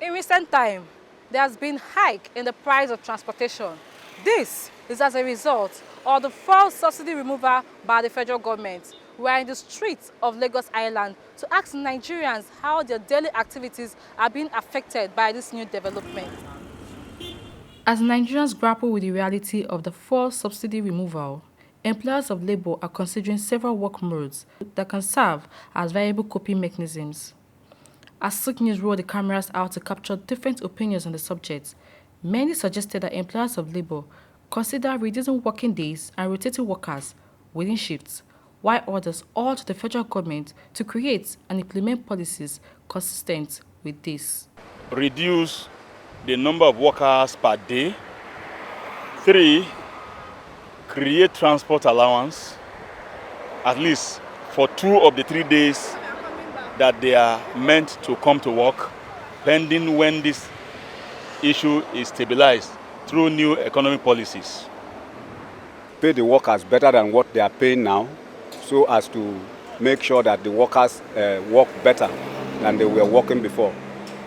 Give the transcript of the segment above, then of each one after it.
In recent time, there has been hike in the price of transportation. This is as a result of the fuel subsidy removal by the federal government. We are in the streets of Lagos Island to ask Nigerians how their daily activities are being affected by this new development. As Nigerians grapple with the reality of the fuel subsidy removal, employers of labor are considering several work modes that can serve as viable coping mechanisms. As Silk News rolled the cameras out to capture different opinions on the subject, many suggested that employers of labor consider reducing working days and rotating workers within shifts, while others urged the federal government to create and implement policies consistent with this. Reduce the number of workers per day. 3, create transport allowance, at least for 2 of the 3 days that they are meant to come to work, pending when this issue is stabilized through new economic policies. Pay the workers better than what they are paying now, so as to make sure that the workers work better than they were working before.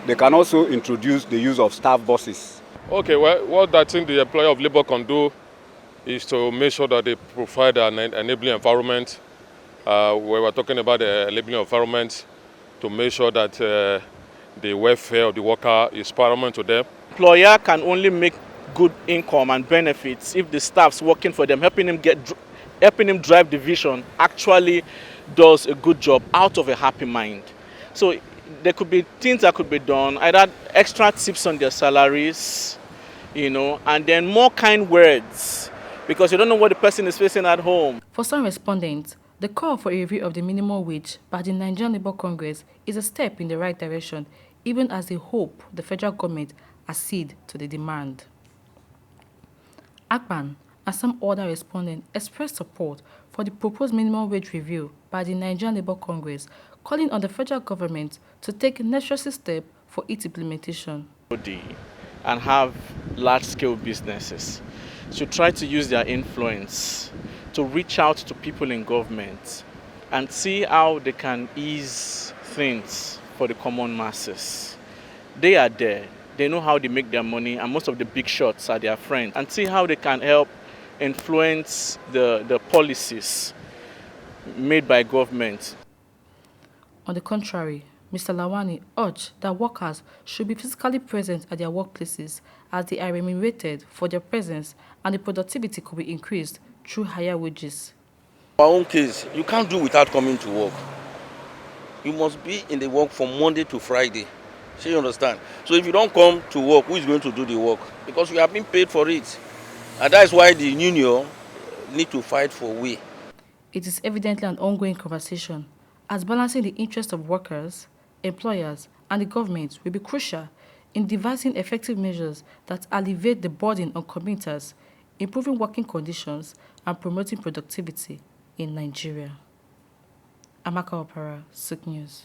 They can also introduce the use of staff buses. Okay, well, what I think the employer of labor can do is to make sure that they provide an enabling environment. Where we're talking about the enabling environment to make sure that the welfare of the worker is paramount to them. Employer can only make good income and benefits if the staffs working for them, helping him drive the vision, actually does a good job out of a happy mind. So there could be things that could be done, either extra tips on their salaries, and then more kind words, because you don't know what the person is facing at home. For some respondents, the call for a review of the minimum wage by the Nigerian Labour Congress is a step in the right direction, even as they hope the federal government accede to the demand. Akpan and some other respondents expressed support for the proposed minimum wage review by the Nigerian Labour Congress, calling on the federal government to take necessary steps for its implementation. And have large-scale businesses should try to use their influence to reach out to people in government and see how they can ease things for the common masses. They are there. They know how they make their money, and most of the big shots are their friends. And see how they can help influence the policies made by government. On the contrary, Mr. Lawani urged that workers should be physically present at their workplaces as they are remunerated for their presence, and the productivity could be increased through higher wages. In our own case, you can't do without coming to work. You must be in the work from Monday to Friday. So you understand? So if you don't come to work, who is going to do the work? Because we have been paid for it. And that is why the union need to fight for we. It is evidently an ongoing conversation, as balancing the interests of workers, employers, and the government will be crucial in devising effective measures that alleviate the burden on commuters, improving working conditions, and promoting productivity in Nigeria. Amaka Oparah, Silk News.